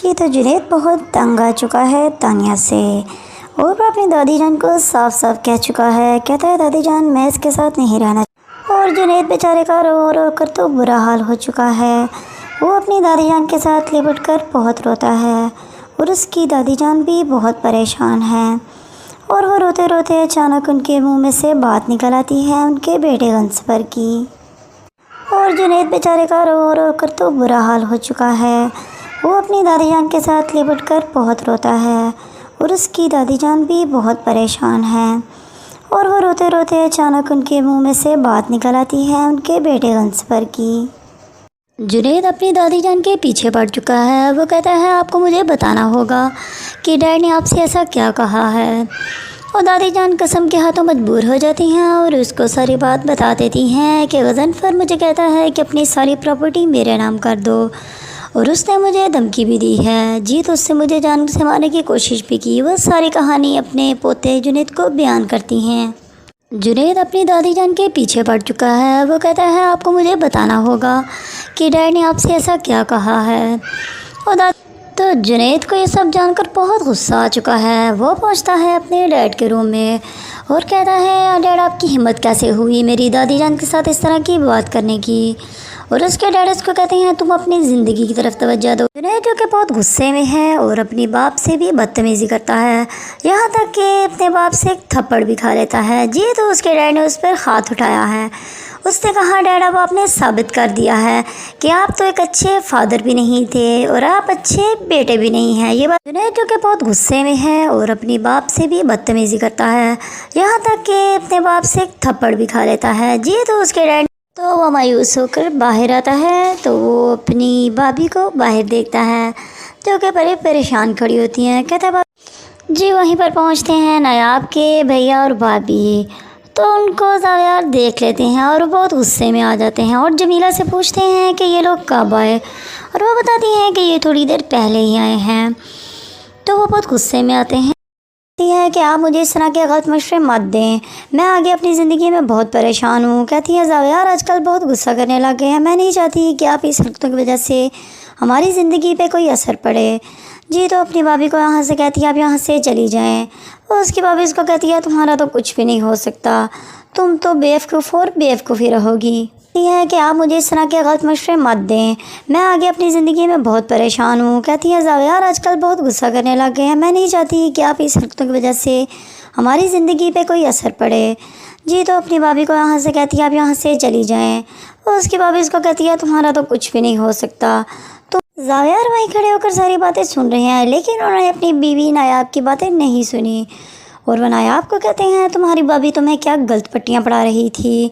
جی تو جنید بہت تنگ آ چکا ہے تانیہ سے اور وہ اپنی دادی جان کو صاف صاف کہہ چکا ہے. کہتا ہے دادی جان میں اس کے ساتھ نہیں رہنا. اور جنید بیچارے کا رو رو کر تو برا حال ہو چکا ہے. وہ اپنی دادی جان کے ساتھ لپٹ کر بہت روتا ہے اور اس کی دادی جان بھی بہت پریشان ہے. اور وہ روتے روتے اچانک ان کے منہ میں سے بات نکل آتی ہے ان کے بیٹے غنصفر کی. اور جنید بیچارے کا رو رو کر تو برا حال ہو چکا ہے. وہ اپنی دادی جان کے ساتھ لپٹ کر بہت روتا ہے اور اس کی دادی جان بھی بہت پریشان ہے. اور وہ روتے روتے اچانک ان کے منہ میں سے بات نکل آتی ہے ان کے بیٹے غنصفر کی. جنید اپنی دادی جان کے پیچھے پڑ چکا ہے. وہ کہتا ہے آپ کو مجھے بتانا ہوگا کہ ڈیڈ نے آپ سے ایسا کیا کہا ہے. اور دادی جان قسم کے ہاتھوں مجبور ہو جاتی ہیں اور اس کو ساری بات بتا دیتی ہیں کہ غضنفر مجھے کہتا ہے کہ اپنی ساری پراپرٹی میرے نام کر دو اور اس نے مجھے دھمکی بھی دی ہے. جی تو اس سے مجھے جان سے مارنے کی کوشش بھی کی. وہ ساری کہانی اپنے پوتے جنید کو بیان کرتی ہیں. جنید اپنی دادی جان کے پیچھے پڑ چکا ہے. وہ کہتا ہے آپ کو مجھے بتانا ہوگا کہ ڈیڈ نے آپ سے ایسا کیا کہا ہے. اور تو جنید کو یہ سب جان کر بہت غصہ آ چکا ہے. وہ پہنچتا ہے اپنے ڈیڈ کے روم میں اور کہتا ہے ڈیڈ آپ کی ہمت کیسے ہوئی میری دادی جان کے ساتھ اس طرح کی بات کرنے کی. اور اس کے ڈیڈ اس کو کہتے ہیں تم اپنی زندگی کی طرف توجہ دو. جنید جو کہ بہت غصے میں ہے اور اپنی باپ سے بھی بدتمیزی کرتا ہے یہاں تک کہ اپنے باپ سے ایک تھپڑ بھی کھا لیتا ہے. جی تو اس کے ڈیڈ نے اس پر ہاتھ اٹھایا ہے. اس نے کہا ڈیڈ اب آپ نے ثابت کر دیا ہے کہ آپ تو ایک اچھے فادر بھی نہیں تھے اور آپ اچھے بیٹے بھی نہیں ہیں. یہ بات جنید جو کہ بہت غصے میں ہے اور اپنی باپ سے بھی بدتمیزی کرتا ہے یہاں تک کہ اپنے باپ سے ایک تھپڑ بھی کھا لیتا ہے. جی تو اس کے ڈیڈ تو وہ مایوس ہو کر باہر آتا ہے تو وہ اپنی بھابھی کو باہر دیکھتا ہے جو کہ بڑے پریشان کھڑی ہوتی ہیں. کہتا ہے جی وہیں پر پہنچتے ہیں نایاب کے بھیا اور بھابھی تو ان کو زاویار دیکھ لیتے ہیں اور بہت غصے میں آ جاتے ہیں اور جمیلہ سے پوچھتے ہیں کہ یہ لوگ کب آئے اور وہ بتاتی ہیں کہ یہ تھوڑی دیر پہلے ہی آئے ہیں. تو وہ بہت غصے میں آتے ہیں ہے کہ آپ مجھے اس طرح کے غلط مشورے مت دیں. میں آگے اپنی زندگی میں بہت پریشان ہوں. کہتی ہے زاویار آج کل بہت غصہ کرنے لگ گئے ہیں. میں نہیں چاہتی کہ آپ اس حرکتوں کی وجہ سے ہماری زندگی پہ کوئی اثر پڑے. جی تو اپنی بھابھی کو یہاں سے کہتی ہے آپ یہاں سے چلی جائیں. اور اس کی بھابھی اس کو کہتی ہے تمہارا تو کچھ بھی نہیں ہو سکتا. تم تو بیوقوف اور بیوقوفی رہو گی. ہے کہ آپ مجھے اس طرح کے غلط مشورے مت دیں. میں آگے اپنی زندگی میں بہت پریشان ہوں. کہتی ہے زاویار آج کل بہت غصہ کرنے لگ گئے ہیں. میں نہیں چاہتی کہ آپ اس حرکتوں کی وجہ سے ہماری زندگی پہ کوئی اثر پڑے. جی تو اپنی بھابھی کو یہاں سے کہتی ہے آپ یہاں سے چلی جائیں. اور اس کی بھابھی اس کو کہتی ہے تمہارا تو کچھ بھی نہیں ہو سکتا. تو زاویار وہیں کھڑے ہو کر ساری باتیں سن رہے ہیں لیکن انہوں نے اپنی بیوی نایاب کی باتیں نہیں سنی. اور وہ نایاب کو کہتے ہیں تمہاری بھابھی تمہیں کیا غلط پٹیاں پڑھا رہی تھی.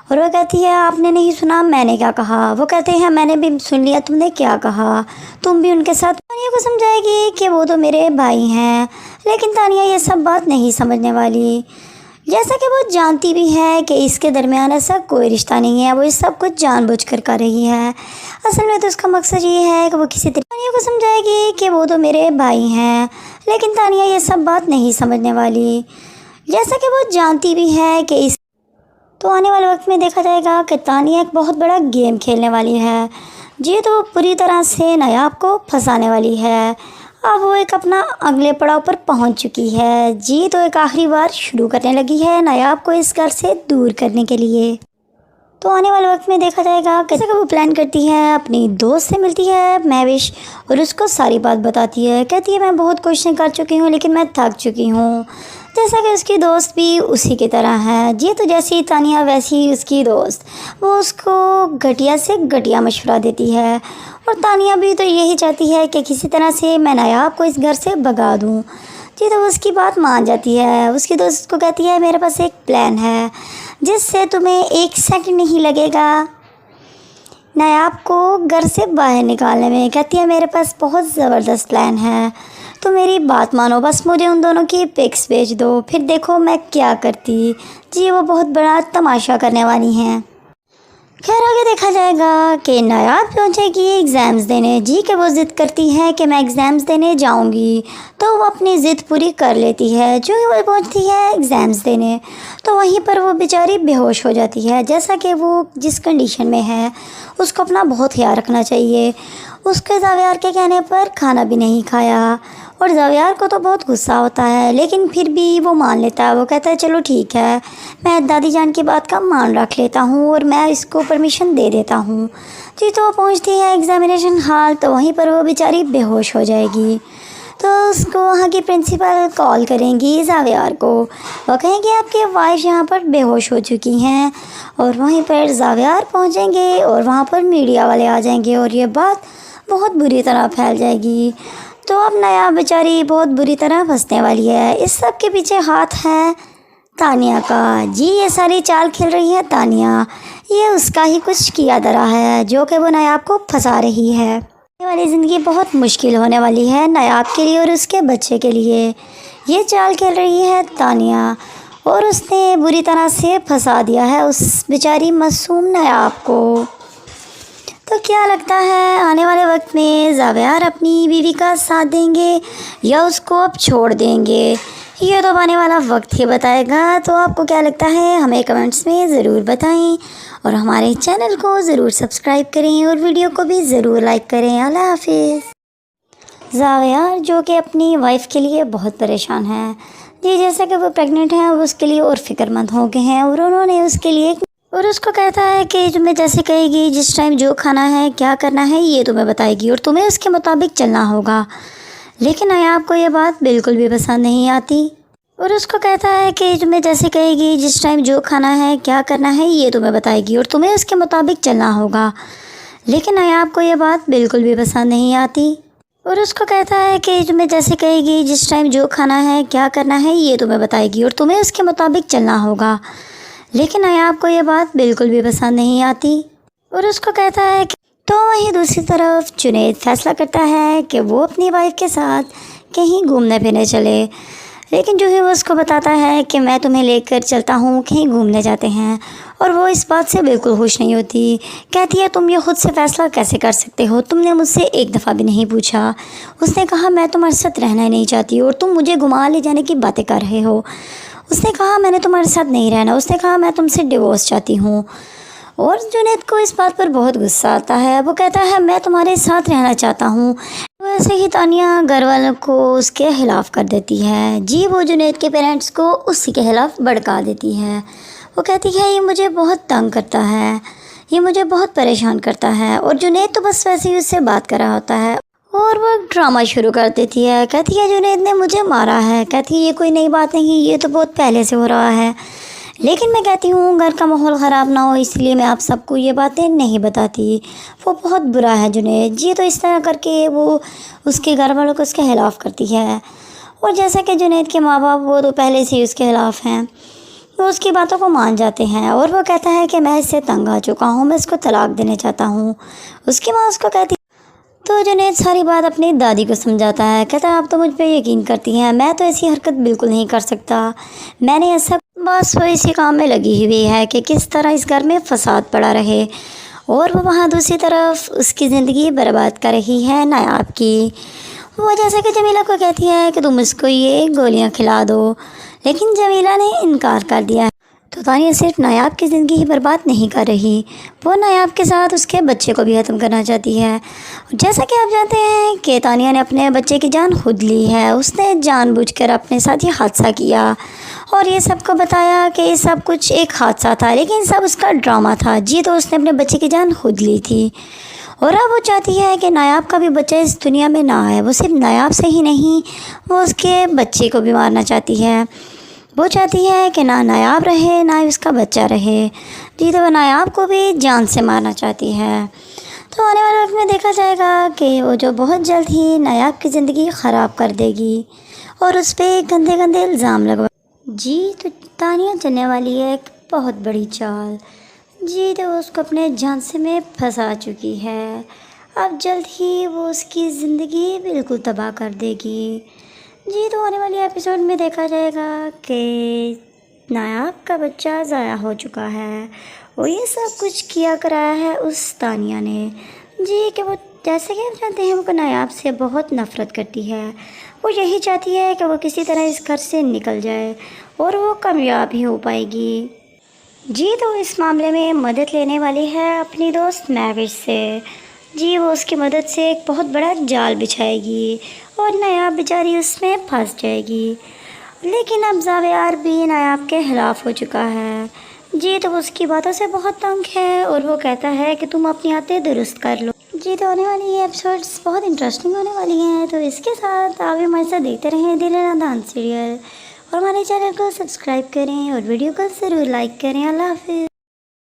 اور وہ کہتی ہے آپ نے نہیں سنا میں نے کیا کہا. وہ کہتے ہیں میں نے بھی سن لیا تم نے کیا کہا. تم بھی ان کے ساتھ. تانیہ کو سمجھائے گی کہ وہ تو میرے بھائی ہیں لیکن تانیہ یہ سب بات نہیں سمجھنے والی. جیسا کہ وہ جانتی بھی ہے کہ اس کے درمیان ایسا کوئی رشتہ نہیں ہے. وہ اس سب کچھ جان بوجھ کر کر رہی ہے. اصل میں تو اس کا مقصد یہ ہے کہ وہ کسی طرح تانیہ کو سمجھائے گی کہ وہ تو میرے بھائی ہیں لیکن تانیہ یہ سب بات نہیں سمجھنے والی. جیسا کہ وہ جانتی بھی ہے کہ اس تو آنے والے وقت میں دیکھا جائے گا کہ تانیہ ایک بہت بڑا گیم کھیلنے والی ہے. جی تو پوری طرح سے نایاب کو پھنسانے والی ہے. اب وہ ایک اپنا اگلے پڑاؤ پر پہنچ چکی ہے. جی تو ایک آخری بار شروع کرنے لگی ہے نایاب کو اس گھر سے دور کرنے کے لیے. تو آنے والے وقت میں دیکھا جائے گا کیسے کہ وہ پلان کرتی ہے اپنی دوست سے ملتی ہے مہوش اور اس کو ساری بات بتاتی ہے. کہتی ہے میں بہت کوششیں کر چکی ہوں لیکن میں تھک چکی ہوں. جیسا کہ اس کی دوست بھی اسی کی طرح ہے. جی تو جیسی تانیہ ویسی اس کی دوست وہ اس کو گھٹیا سے گھٹیا مشورہ دیتی ہے اور تانیہ بھی تو یہی چاہتی ہے کہ کسی طرح سے میں نایاب کو اس گھر سے بھگا دوں. جی تو اس کی بات مان جاتی ہے. اس کی دوست کو کہتی ہے میرے پاس ایک پلان ہے جس سے تمہیں ایک سیکنڈ نہیں لگے گا نایاب کو گھر سے باہر نکالنے میں. کہتی ہے میرے پاس بہت زبردست پلان ہے تو میری بات مانو بس مجھے ان دونوں کی پکس بھیج دو پھر دیکھو میں کیا کرتی. جی وہ بہت بڑا تماشا کرنے والی ہیں. خیر آگے دیکھا جائے گا کہ نایاب پہنچے گی ایگزامز دینے. جی کہ وہ ضد کرتی ہے کہ میں ایگزامز دینے جاؤں گی تو وہ اپنی ضد پوری کر لیتی ہے. جو ہی وہ پہنچتی ہے ایگزامز دینے تو وہیں پر وہ بیچاری بے ہوش ہو جاتی ہے. جیسا کہ وہ جس کنڈیشن میں ہے اس کو اپنا بہت خیال رکھنا چاہیے. اس کے زاویار کے کہنے پر کھانا بھی نہیں کھایا، اور زاویار کو تو بہت غصہ ہوتا ہے، لیکن پھر بھی وہ مان لیتا ہے۔ وہ کہتا ہے چلو ٹھیک ہے، میں دادی جان کی بات کا مان رکھ لیتا ہوں اور میں اس کو پرمیشن دے دیتا ہوں۔ جی تو وہ پہنچتی ہے ایگزامینیشن ہال، تو وہیں پر وہ بیچاری بے ہوش ہو جائے گی۔ تو اس کو وہاں کی پرنسپل کال کریں گی زاویار کو، وہ کہیں گے آپ کی وائف یہاں پر بے ہوش ہو چکی ہیں، اور وہیں پر زاویار پہنچیں گے اور وہاں پر میڈیا والے آ جائیں گے، اور یہ بات بہت بری طرح پھیل جائے گی۔ تو اب نایاب بیچاری بہت بری طرح پھنسنے والی ہے۔ اس سب کے پیچھے ہاتھ ہے تانیہ کا۔ جی یہ ساری چال کھیل رہی ہے تانیہ، یہ اس کا ہی کچھ کیا دھرا ہے جو کہ وہ نایاب کو پھنسا رہی ہے۔ آنے والی زندگی بہت مشکل ہونے والی ہے نایاب کے لیے اور اس کے بچے کے لیے۔ یہ چال کھیل رہی ہے تانیہ، اور اس نے بری طرح سے پھنسا دیا ہے اس بیچاری معصوم نایاب کو۔ تو کیا لگتا ہے آنے والے وقت میں زاویار اپنی بیوی کا ساتھ دیں گے یا اس کو اب چھوڑ دیں گے؟ یہ تو آنے والا وقت ہی بتائے گا۔ تو آپ کو کیا لگتا ہے ہمیں کمنٹس میں ضرور بتائیں، اور ہمارے چینل کو ضرور سبسکرائب کریں اور ویڈیو کو بھی ضرور لائک کریں۔ اللہ حافظ۔ زاویار جو کہ اپنی وائف کے لیے بہت پریشان ہے، جی جیسا کہ وہ پریگننٹ ہیں، وہ اس کے لیے اور فکر مند ہو گئے ہیں، اور انہوں نے اس کے لیے اور اس کو کہتا ہے کہ تمہیں جیسے کہے گی، جس ٹائم جو کھانا ہے کیا کرنا ہے یہ تمہیں بتائے گی، اور تمہیں اس کے مطابق چلنا ہوگا۔ لیکن نایاب کو یہ بات بالکل بھی پسند نہیں آتی، اور اس کو کہتا ہے کہ تمہیں جیسے کہے گی، جس ٹائم جو کھانا ہے کیا کرنا ہے یہ تمہیں بتائے گی، اور تمہیں اس کے مطابق چلنا ہوگا۔ لیکن نایاب کو یہ بات بالکل بھی پسند نہیں آتی، اور اس کو کہتا ہے کہ تمہیں جیسے کہے گی، جس ٹائم جو کھانا ہے کیا کرنا ہے یہ تمہیں بتائے گی، اور تمہیں اس کے مطابق چلنا ہوگا۔ لیکن نایاب کو یہ بات بالکل بھی پسند نہیں آتی، اور اس کو کہتا ہے کہ تو وہیں دوسری طرف جنید فیصلہ کرتا ہے کہ وہ اپنی وائف کے ساتھ کہیں گھومنے پھرنے چلے، لیکن جو ہی وہ اس کو بتاتا ہے کہ میں تمہیں لے کر چلتا ہوں، کہیں گھومنے جاتے ہیں، اور وہ اس بات سے بالکل خوش نہیں ہوتی، کہتی ہے تم یہ خود سے فیصلہ کیسے کر سکتے ہو، تم نے مجھ سے ایک دفعہ بھی نہیں پوچھا۔ اس نے کہا میں تمہارے ساتھ رہنا ہی نہیں چاہتی اور تم مجھے گھما لے جانے کی باتیں کر رہے ہو۔ اس نے کہا میں نے تمہارے ساتھ نہیں رہنا، اس نے کہا میں تم سے ڈیورس چاہتی ہوں، اور جنید کو اس بات پر بہت غصہ آتا ہے۔ وہ کہتا ہے میں تمہارے ساتھ رہنا چاہتا ہوں۔ ویسے ہی تانیہ گھر والوں کو اس کے خلاف کر دیتی ہے، جی وہ جنید کے پیرنٹس کو اسی کے خلاف بھڑکا دیتی ہے۔ وہ کہتی ہے یہ مجھے بہت تنگ کرتا ہے، یہ مجھے بہت پریشان کرتا ہے، اور جنید تو بس ویسے ہی اس سے بات کر رہا ہوتا ہے، اور وہ ڈرامہ شروع کر دیتی ہے۔ کہتی ہے جنید نے مجھے مارا ہے، کہتی ہے یہ کوئی نئی بات نہیں، یہ تو بہت پہلے سے ہو رہا ہے، لیکن میں کہتی ہوں گھر کا ماحول خراب نہ ہو اس لیے میں آپ سب کو یہ باتیں نہیں بتاتی۔ وہ بہت برا ہے جنید، جی تو اس طرح کر کے وہ اس کے گھر والوں کو اس کے خلاف کرتی ہے، اور جیسا کہ جنید کے ماں باپ وہ تو پہلے سے ہی اس کے خلاف ہیں، وہ اس کی باتوں کو مان جاتے ہیں، اور وہ کہتا ہے کہ میں اس سے تنگ آ چکا ہوں، میں اس کو طلاق دینا چاہتا ہوں۔ اس کی ماں اس کو کہتی تو جنید ساری بات اپنی دادی کو سمجھاتا ہے، کہتا ہے آپ تو مجھ پہ یقین کرتی ہیں، میں تو ایسی حرکت بالکل نہیں کر سکتا، میں نے ایسا بس وہ اسی کام میں لگی ہوئی ہے کہ کس طرح اس گھر میں فساد پڑا رہے، اور وہ وہاں دوسری طرف اس کی زندگی برباد کر رہی ہے نایاب کی۔ وہ جیسا کہ جمیلہ کو کہتی ہے کہ تم اس کو یہ گولیاں کھلا دو، لیکن جمیلہ نے انکار کر دیا ہے۔ تو تانیہ صرف نایاب کی زندگی ہی برباد نہیں کر رہی، وہ نایاب کے ساتھ اس کے بچے کو بھی ختم کرنا چاہتی ہے۔ جیسا کہ آپ جانتے ہیں کہ تانیہ نے اپنے بچے کی جان خود لی ہے، اس نے جان بوجھ کر اپنے ساتھ یہ حادثہ کیا، اور یہ سب کو بتایا کہ یہ سب کچھ ایک حادثہ تھا، لیکن سب اس کا ڈرامہ تھا، جی تو اس نے اپنے بچے کی جان خود لی تھی، اور اب وہ چاہتی ہے کہ نایاب کا بھی بچہ اس دنیا میں نہ آئے۔ وہ صرف نایاب سے ہی نہیں، وہ اس کے بچے کو بھی مارنا چاہتی ہے، وہ چاہتی ہے کہ نہ نایاب رہے نہ اس کا بچہ رہے، جی تو وہ نایاب کو بھی جان سے مارنا چاہتی ہے۔ تو آنے والے وقت میں دیکھا جائے گا کہ وہ جو بہت جلد ہی نایاب کی زندگی خراب کر دے گی اور اس پہ گندے گندے الزام لگوا، جی تو تانیہ چلنے والی ہے ایک بہت بڑی چال، جی تو اس کو اپنے جھانسے میں پھنسا چکی ہے، اب جلد ہی وہ اس کی زندگی بالکل تباہ کر دے گی۔ جی تو آنے والی ایپیسوڈ میں دیکھا جائے گا کہ نایاب کا بچہ ضائع ہو چکا ہے، اور یہ سب کچھ کیا کرایا ہے اس تانیہ نے، جی کہ وہ جیسے کہ آپ جانتے ہیں وہ نایاب سے بہت نفرت کرتی ہے، وہ یہی چاہتی ہے کہ وہ کسی طرح اس گھر سے نکل جائے اور وہ کامیاب ہی ہو پائے گی۔ جی تو اس معاملے میں مدد لینے والی ہے اپنی دوست مہوش سے، جی وہ اس کی مدد سے ایک بہت بڑا جال بچھائے گی اور نایاب بیچاری اس میں پھنس جائے گی، لیکن اب زاویار بھی نایاب کے خلاف ہو چکا ہے۔ جی تو وہ اس کی باتوں سے بہت تنگ ہے اور وہ کہتا ہے کہ تم اپنی عادتیں درست کر لو۔ جی تو آنے والی یہ ایپیسوڈس بہت انٹرسٹنگ ہونے والی ہیں، تو اس کے ساتھ آپ بھی ہمارے ساتھ دیکھتے رہیں دل نادان سیریل، اور ہمارے چینل کو سبسکرائب کریں اور ویڈیو کو ضرور لائک کریں۔ اللہ حافظ۔